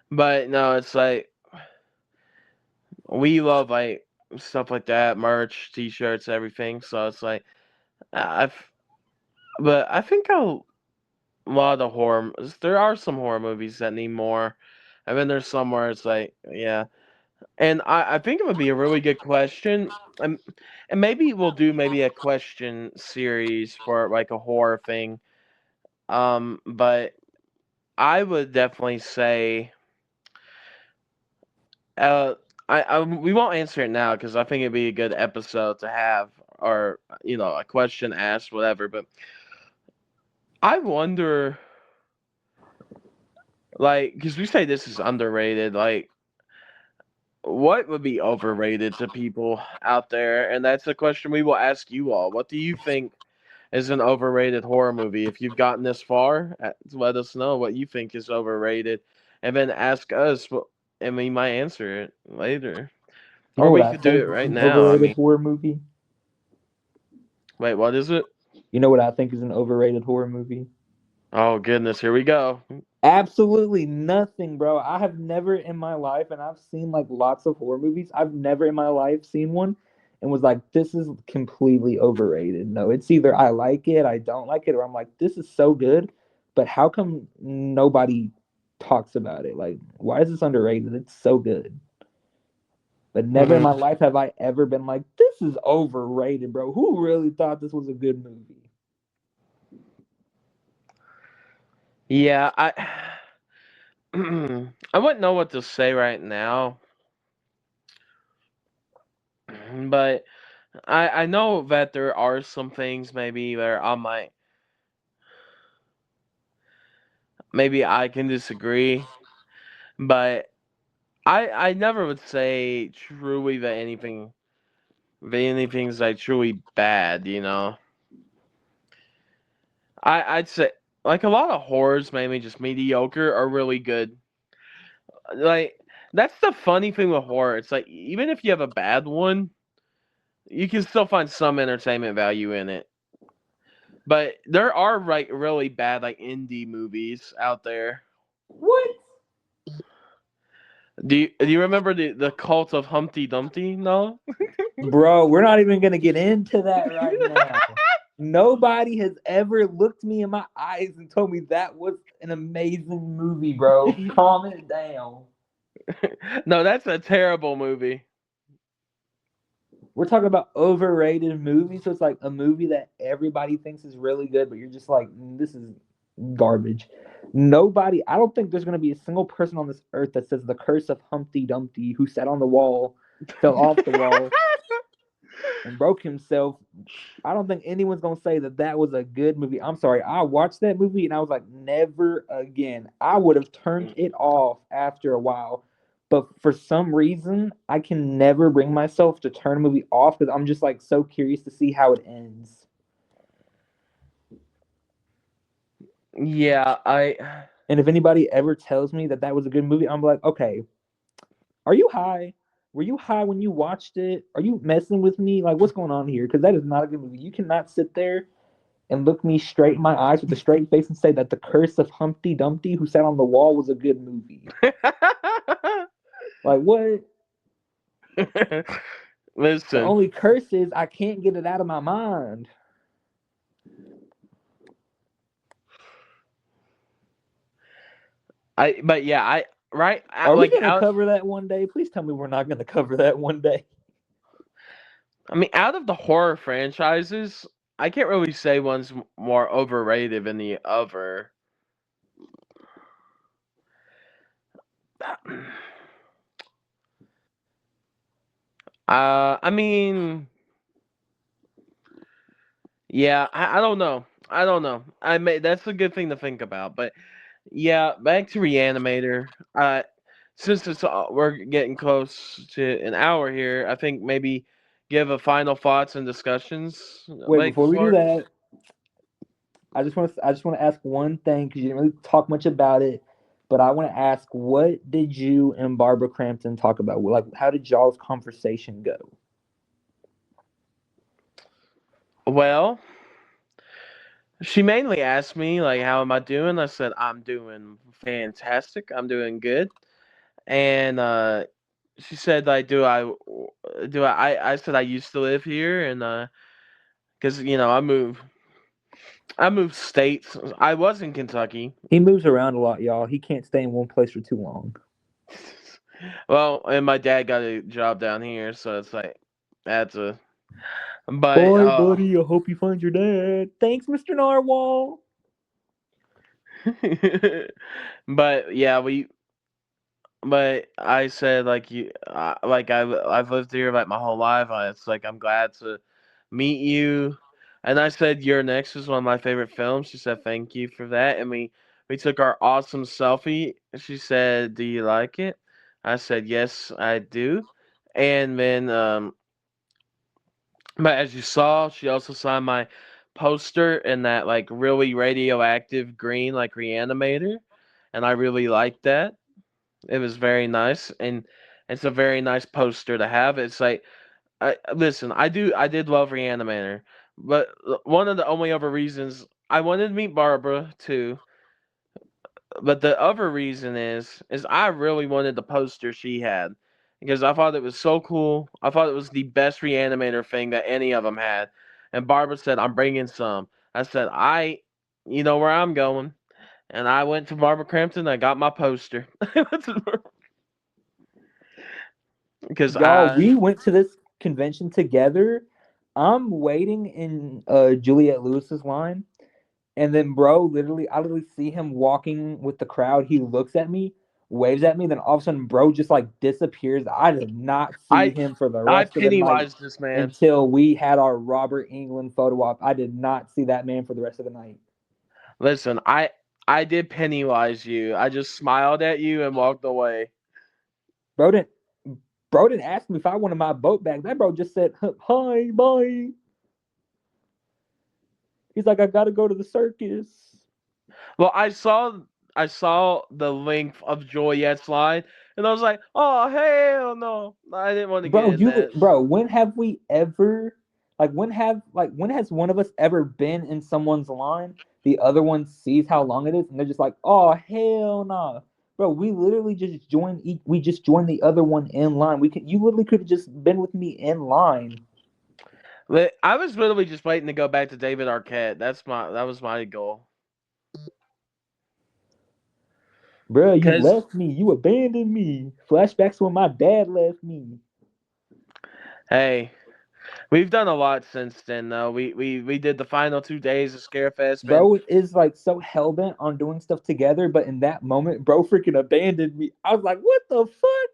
But no, it's like we love like stuff like that, merch, T-shirts, everything. So it's like I've, but I think a lot of horror. There are some horror movies that need more. I mean, there's some where it's like, yeah. And I think it would be a really good question. And maybe we'll do maybe a question series for like a horror thing. But I would definitely say, uh, we won't answer it now because I think it'd be a good episode to have, or a question asked, whatever. But I wonder, like, because we say this is underrated, like, what would be overrated to people out there? And that's a question we will ask you all. What do you think is an overrated horror movie? If you've gotten this far, let us know what you think is overrated, and then ask us, and we might answer it later, You know or what we I could do think it is right an now. I overrated mean, horror movie? wait, what is it? You know what I think is an overrated horror movie? Oh goodness, here we go. Absolutely nothing, bro. I have never in my life, and I've seen like lots of horror movies. I've never in my life seen one and was like, this is completely overrated. No, it's either I like it, I don't like it, or I'm like, this is so good, but how come nobody talks about it? Like, why is this underrated? It's so good. But never in my Mm, life have I ever been like, this is overrated, bro. Who really thought this was a good movie? yeah, I I wouldn't know what to say right now, but I know that there are some things maybe where I might maybe I can disagree, but I never would say truly that anything's like truly bad. I'd say like a lot of horrors, maybe just mediocre, are really good. Like that's the funny thing with horror. It's like even if you have a bad one, you can still find some entertainment value in it. But there are like really bad like indie movies out there. What? Do you remember the cult of Humpty Dumpty? No. Bro, we're not even gonna get into that right now. Nobody has ever looked me in my eyes and told me that was an amazing movie, bro. Calm it down. No, that's a terrible movie. We're talking about overrated movies, so it's like a movie that everybody thinks is really good, but you're just like, this is garbage. Nobody, I don't think there's gonna be a single person on this earth that says the curse of Humpty Dumpty, who sat on the wall, fell off the wall, and broke himself. I don't think anyone's gonna say that that was a good movie. I'm sorry. I watched that movie and I was like, never again. I would have turned it off after a while, but for some reason, I can never bring myself to turn a movie off because I'm just like so curious to see how it ends. Yeah, And if anybody ever tells me that that was a good movie, I'm like, okay, are you high? Were you high when you watched it? Are you messing with me? Like, what's going on here? Because that is not a good movie. You cannot sit there and look me straight in my eyes with a straight face and say that The Curse of Humpty Dumpty, who sat on the wall, was a good movie. Like, what? The listen. only curse is I can't get it out of my mind. But yeah, right, Are we like going to out. cover that one day? Please tell me we're not going to cover that one day. I mean, out of the horror franchises, I can't really say one's more overrated than the other. I mean, yeah, I don't know. I don't know. That's a good thing to think about. But yeah, back to Reanimator. Since we're getting close to an hour here, I think maybe give a final thoughts and discussions. Wait, Like before we do for that, I just want to ask one thing because you didn't really talk much about it, but I want to ask, what did you and Barbara Crampton talk about? Like, how did y'all's conversation go? well, she mainly asked me like, "How am I doing?" I said, "I'm doing fantastic. I'm doing good." And she said, "Like, I said I used to live here, and because I moved states. I was in Kentucky. He moves around a lot, y'all. He can't stay in one place for too long. Well, and my dad got a job down here, so it's like that's a. But Bye, buddy. I hope you find your dad. Thanks, Mr. Narwhal. but yeah, we. But I said like I've lived here like my whole life. It's like I'm glad to meet you. And I said Your Next is one of my favorite films. She said thank you for that, and we took our awesome selfie. She said, "Do you like it?" I said, yes, I do. And then, but as you saw, she also signed my poster in that like really radioactive green, like Re-Animator, and I really liked that. It was very nice, and it's a very nice poster to have. It's like, listen, I did love Re-Animator, but one of the only other reasons I wanted to meet Barbara too. But the other reason is I really wanted the poster she had because I thought it was so cool. I thought it was the best Reanimator thing that any of them had. And Barbara said, "I'm bringing some." I said, you know where I'm going." And I went to Barbara Crampton. I got my poster because Y'all, I we went to this convention together. I'm waiting in Juliette Lewis's line, and then bro, literally, I literally see him walking with the crowd. He looks at me, waves at me, then all of a sudden, bro just like disappears. I did not see I him for the I rest of the night Pennywise this man. until we had our Robert England photo op. I did not see that man for the rest of the night. Listen, I did Pennywise you. I just smiled at you and walked away. Bro didn't bro didn't ask me if I wanted my boat back. That bro just said, "Hi, bye." He's like, "I gotta go to the circus." Well, I saw the length of Juliet's line, and I was like, "Oh hell no!" I didn't want to get Bro, in that. when have we ever when has one of us ever been in someone's line, the other one sees how long it is, and they're just like, "Oh hell nah." Bro, we literally just we just joined the other one in line. You literally could have just been with me in line. I was literally just waiting to go back to David Arquette. That was my goal. Bro, you Cause left me, you abandoned me. Flashbacks when my dad left me. hey, we've done a lot since then though. We did the final 2 days of Scarefest, man. Bro is like so hell bent on doing stuff together, but in that moment, bro freaking abandoned me. I was like, what the fuck?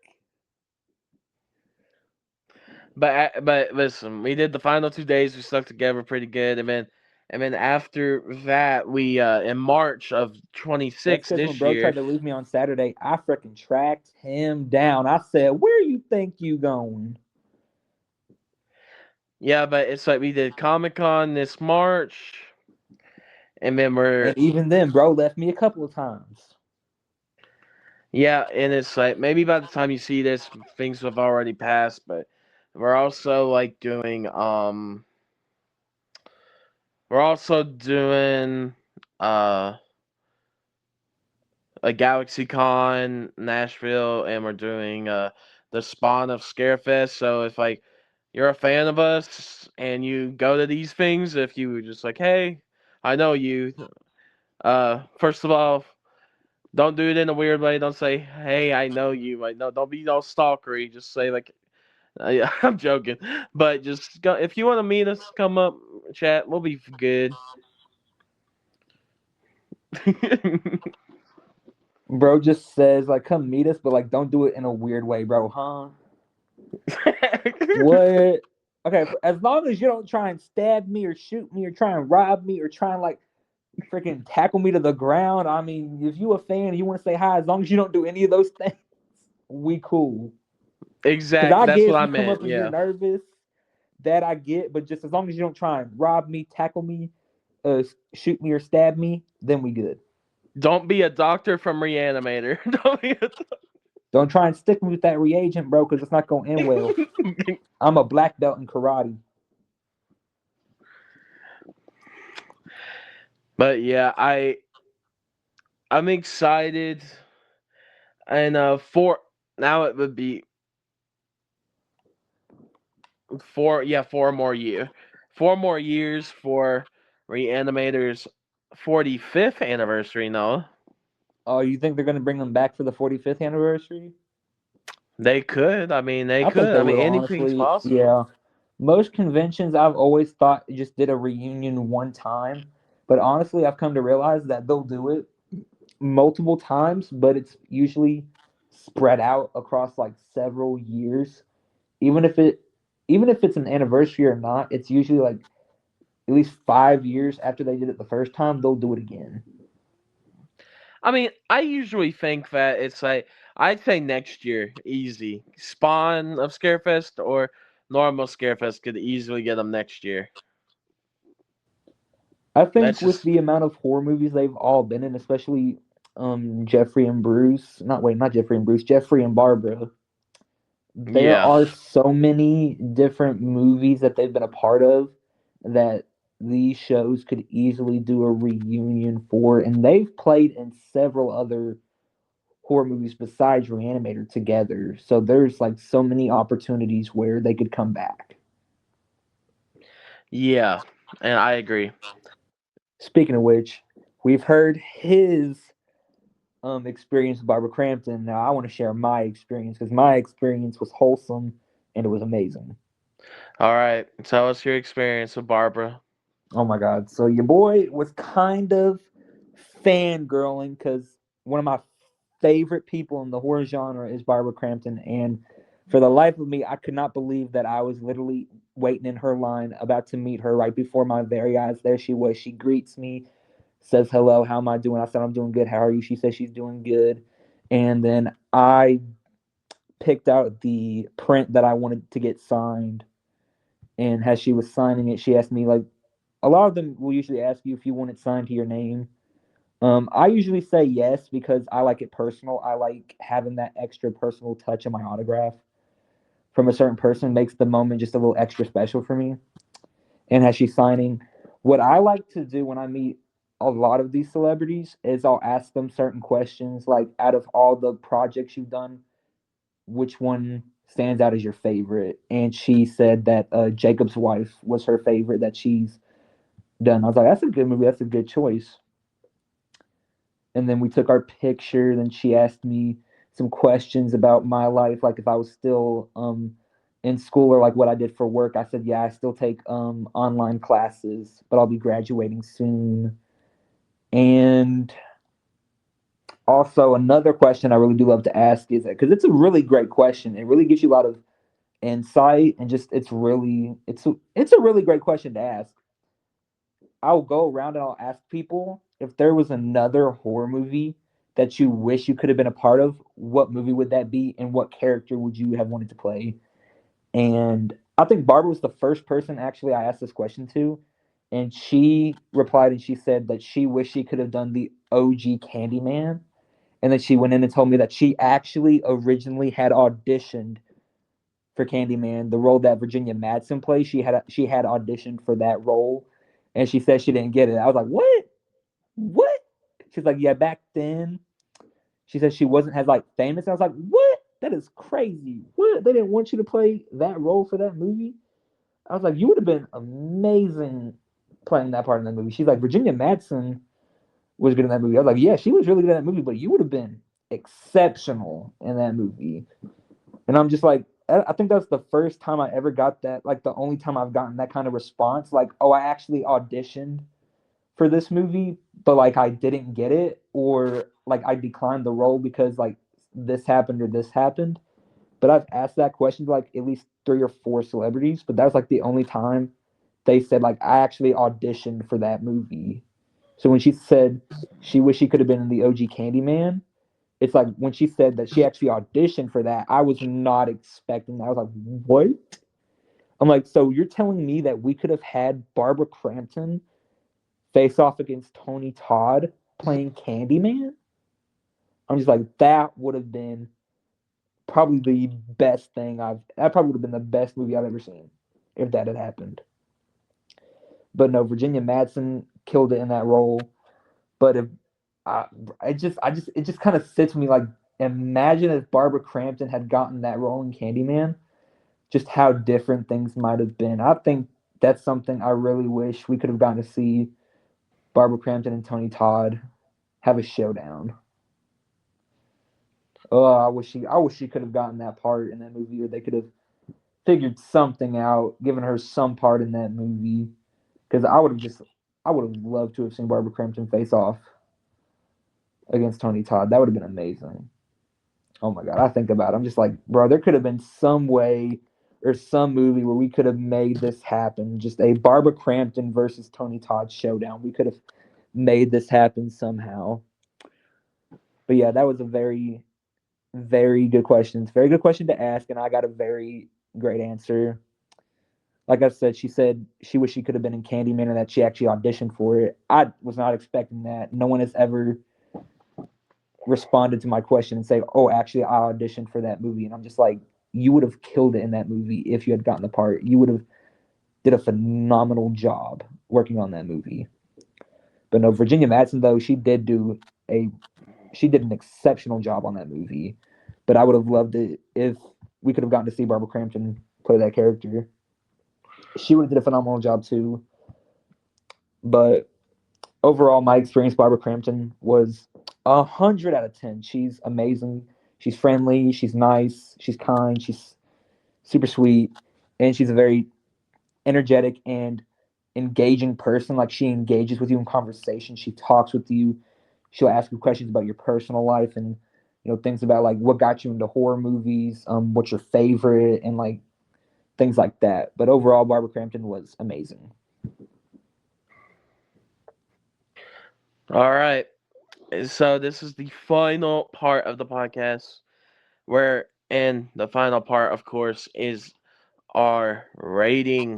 But listen, we did the final 2 days. We stuck together pretty good, and then after that, we in March of That's 26 because when this bro tried year. to leave me on Saturday, I freaking tracked him down. I said, "Where you think you going?" Yeah, but it's like we did Comic Con this March, and then we're And even then, bro left me a couple of times. yeah, and it's like maybe by the time you see this, things have already passed. But we're also like doing we're also doing uh a Galaxy Con Nashville, and we're doing the Spawn of Scarefest. So if like you're a fan of us and you go to these things, if you were just like, hey, I know you. First of all, don't do it in a weird way. Don't say, "Hey, I know you." Like, no, don't be all stalkery. Just say like, yeah, I'm joking, but just go if you want to meet us. Come up, chat. We'll be good. Bro just says like, "Come meet us," but like, don't do it in a weird way, bro. Huh? What? Okay, as long as you don't try and stab me or shoot me or try and rob me or try and like freaking tackle me to the ground. I mean, if you a fan and you want to say hi, as long as you don't do any of those things, we cool. Because Exactly. I That's get what if I you come meant. up and you're Yeah. nervous, that I get. But just as long as you don't try and rob me, tackle me, shoot me or stab me, then we good. Don't be a doctor from Re-Animator. Don't be a Don't try and stick me with that reagent, bro, because it's not gonna end well. I'm a black belt in karate. But yeah, I'm excited, and for now it would be 4 more years for Reanimator's 45th anniversary. No, Oh, you think they're gonna bring them back for the 45th anniversary? they could. I mean, they I think could. they I mean, will, anything's honestly. possible. Yeah. Most conventions I've always thought just did a reunion one time, but honestly, I've come to realize that they'll do it multiple times, but it's usually spread out across like several years. Even if it even if it's an anniversary or not, it's usually like at least 5 years after they did it the first time, they'll do it again. I mean, I usually think that it's like I'd say next year, easy. Spawn of Scarefest or normal Scarefest could easily get them next year. I That's think with just the amount of horror movies they've all been in, especially Jeffrey and Bruce, not Jeffrey and Bruce, Jeffrey and Barbara, there yeah, are so many different movies that they've been a part of that these shows could easily do a reunion for, and they've played in several other horror movies besides Re-Animator together. So there's like so many opportunities where they could come back. yeah, and I agree. Speaking of which, we've heard his experience with Barbara Crampton. Now I want to share my experience because my experience was wholesome and it was amazing. All right, tell us your experience with Barbara. Oh my god! So your boy was kind of fangirling because one of my favorite people in the horror genre is Barbara Crampton, and for the life of me, I could not believe that I was literally waiting in her line, about to meet her right before my very eyes. There she was. She greets me, says hello. How am I doing? I said I'm doing good. How are you? She says she's doing good, and then I picked out the print that I wanted to get signed. And as she was signing it, she asked me like a lot of them will usually ask you if you want it signed to your name. I usually say yes because I like it personal. I like having that extra personal touch of my autograph from a certain person makes the moment just a little extra special for me. And as she's signing, what I like to do when I meet a lot of these celebrities is I'll ask them certain questions like out of all the projects you've done, which one stands out as your favorite? And she said that Jacob's Wife was her favorite that she's done. I was like, that's a good movie. That's a good choice. And then we took our picture. Then she asked me some questions about my life, like if I was still in school or like what I did for work. I said, yeah, I still take online classes, but I'll be graduating soon. And also another question I really do love to ask is because it's a really great question. It really gives you a lot of insight and just it's a really great question to ask. I'll go around and I'll ask people if there was another horror movie that you wish you could have been a part of, what movie would that be and what character would you have wanted to play? And I think Barbara was the first person actually I asked this question to, and she replied and she said that she wished she could have done the OG Candyman, and then she went in and told me that she actually originally had auditioned for Candyman, the role that Virginia Madsen plays. She had auditioned for that role, and she said she didn't get it. I was like, what? What? She's like, yeah, back then. She said she wasn't as like famous. I was like, what? That is crazy. What? They didn't want you to play that role for that movie. I was like, you would have been amazing playing that part in that movie. She's like, Virginia Madsen was good in that movie. I was like, yeah, she was really good in that movie, but you would have been exceptional in that movie. And I'm just like, I think that's the first time I ever got that, like the only time I've gotten that kind of response. Like, oh, I actually auditioned for this movie, but like I didn't get it, or like I declined the role because like this happened or this happened. But I've asked that question to like at least three or four celebrities, but that was like the only time they said like I actually auditioned for that movie. So when she said she wished she could have been in the OG Candyman, it's like when she said that she actually auditioned for that, I was not expecting that. I was like, what? I'm like, so you're telling me that we could have had Barbara Crampton face off against Tony Todd playing Candyman? I'm just like, that would have been probably the best thing that probably would have been the best movie I've ever seen if that had happened. But no, Virginia Madsen killed it in that role. But if I, it just kind of sits with me like, imagine if Barbara Crampton had gotten that role in Candyman, just how different things might have been. I think that's something I really wish we could have gotten to see Barbara Crampton and Tony Todd have a showdown. Oh, I wish she could have gotten that part in that movie, or they could have figured something out, given her some part in that movie. Because I would have loved to have seen Barbara Crampton face off against Tony Todd. That would have been amazing. Oh my god, I think about it. I'm just like, bro, there could have been some way or some movie where we could have made this happen. Just a Barbara Crampton versus Tony Todd showdown. We could have made this happen somehow. But yeah, that was a very Very good questions. Very good question to ask, and I got a very great answer. Like I said, she said she wished she could have been in Candyman and that she actually auditioned for it. I was not expecting that. No one has ever responded to my question and say, "Oh, actually, I auditioned for that movie," and I'm just like, you would have killed it in that movie if you had gotten the part. You would have did a phenomenal job working on that movie. But no, Virginia Madsen though a she did an exceptional job on that movie. But I would have loved it if we could have gotten to see Barbara Crampton play that character. She would have did a phenomenal job too. But overall, my experience with Barbara Crampton was 100 out of 10. She's amazing. She's friendly. She's nice. She's kind. She's super sweet, and she's a very energetic and engaging person. Like she engages with you in conversation. She talks with you. She'll ask you questions about your personal life and things about like what got you into horror movies, what's your favorite, and like things like that. But overall, Barbara Crampton was amazing. All right. So this is the final part of the podcast, and the final part, of course, is our rating.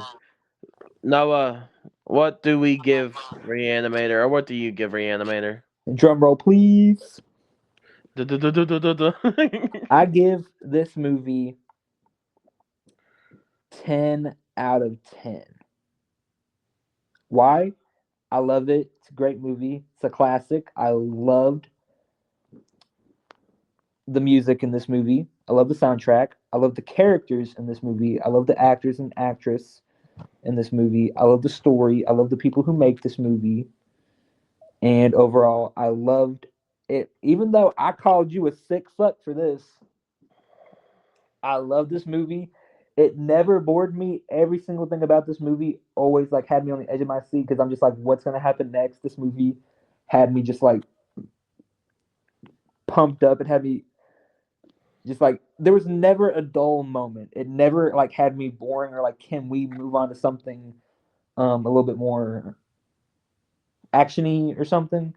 Noah, what do we give Reanimator, or what do you give Reanimator? Drum roll, please. Du-du-du-du-du-du-du. I give this movie 10 out of 10. Why? I love it. It's a great movie. It's a classic. I loved the music in this movie. I love the soundtrack. I love the characters in this movie. I love the actors and actress in this movie. I love the story. I love the people who make this movie. And overall, I loved it. Even though I called you a sick fuck for this, I love this movie. It never bored me. Every single thing about this movie always like had me on the edge of my seat because I'm just like, what's gonna happen next? This movie had me just like pumped up. It had me just like there was never a dull moment. It never like had me boring or like can we move on to something a little bit more actiony or something.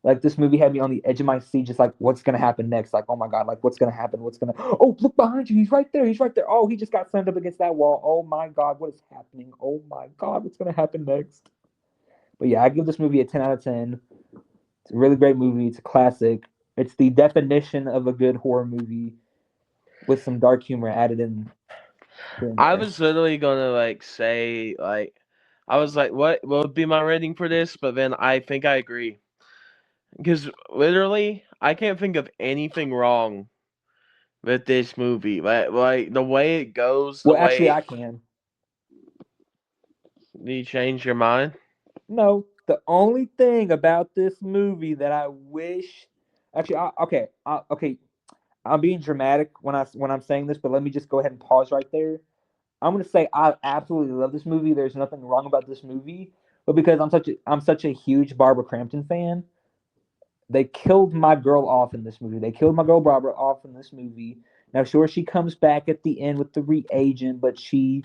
Like this movie had me on the edge of my seat, just like what's gonna happen next? Like oh my god, like what's gonna happen? What's gonna? Oh look behind you, he's right there, he's right there. Oh he just got slammed up against that wall. Oh my god, what is happening? Oh my god, what's gonna happen next? But yeah, I give this movie a 10 out of 10. It's a really great movie. It's a classic. It's the definition of a good horror movie with some dark humor added in here and I there. was literally gonna say I was like, what would be my rating for this? But then I think I agree because literally I can't think of anything wrong with this movie. Like the way it goes, the Well, actually, way I can. you change your mind. No, the only thing about this movie that I wish, actually, okay, I'm being dramatic when I'm saying this, but let me just go ahead and pause right there. I'm gonna say I absolutely love this movie. There's nothing wrong about this movie, but because I'm such a huge Barbara Crampton fan, they killed my girl off in this movie. They killed my girl Barbara off in this movie. Now, sure, she comes back at the end with the reagent, but she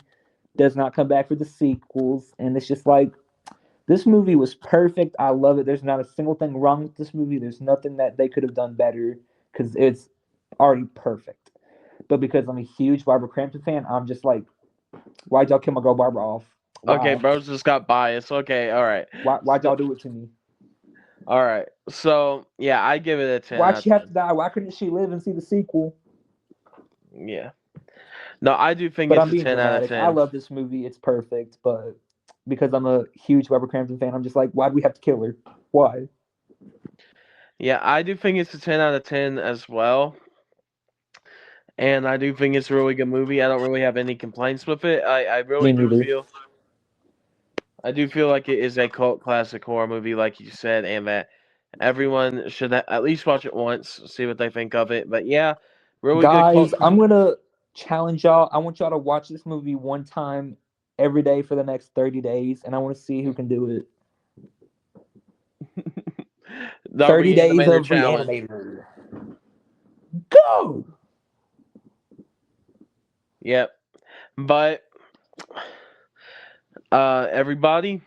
does not come back for the sequels, and it's just like this movie was perfect. I love it. There's not a single thing wrong with this movie. There's nothing that they could have done better because it's already perfect. But because I'm a huge Barbara Crampton fan, I'm just like, why'd y'all kill my girl Barbara off? Okay, Why? bros just got biased. Okay, all right. Why'd So y'all do it to me? all right. So yeah, I give it a 10 Why'd out she of have 10. to die? Why couldn't she live and see the sequel? Yeah. No, I do think But it's I'm a being 10 out of dramatic. I 10. love this movie. It's perfect. But because I'm a huge Barbara Crampton fan, I'm just like, why'd we have to kill her? Why? Yeah, I do think it's a 10 out of 10 as well. And I do think it's a really good movie. I don't really have any complaints with it. I really Me do neither. feel like it is a cult classic horror movie, like you said, and that everyone should at least watch it once, see what they think of it. But yeah, really good Guys, cult. I'm gonna challenge y'all. I want y'all to watch this movie one time every day for the next 30 days, and I want to see who can do it. The 30 days Reanimator of challenge. Re-Animator. Go! Yep. But everybody,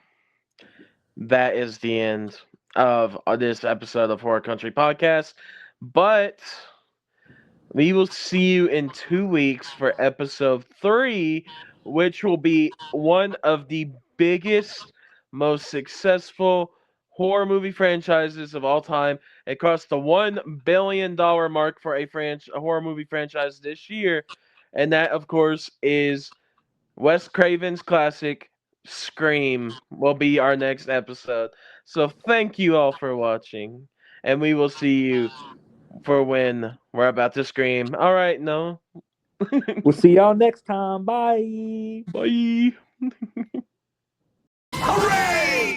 that is the end of this episode of Horror Country Podcast. But We will see you in 2 weeks for episode 3, which will be one of the biggest, most successful horror movie franchises of all time. It crossed the $1 billion mark for a horror movie franchise this year. And that, of course, is Wes Craven's classic Scream will be our next episode. So thank you all for watching, and we will see you for when we're about to scream. All right, no. We'll see y'all next time. Bye. Bye. Hooray!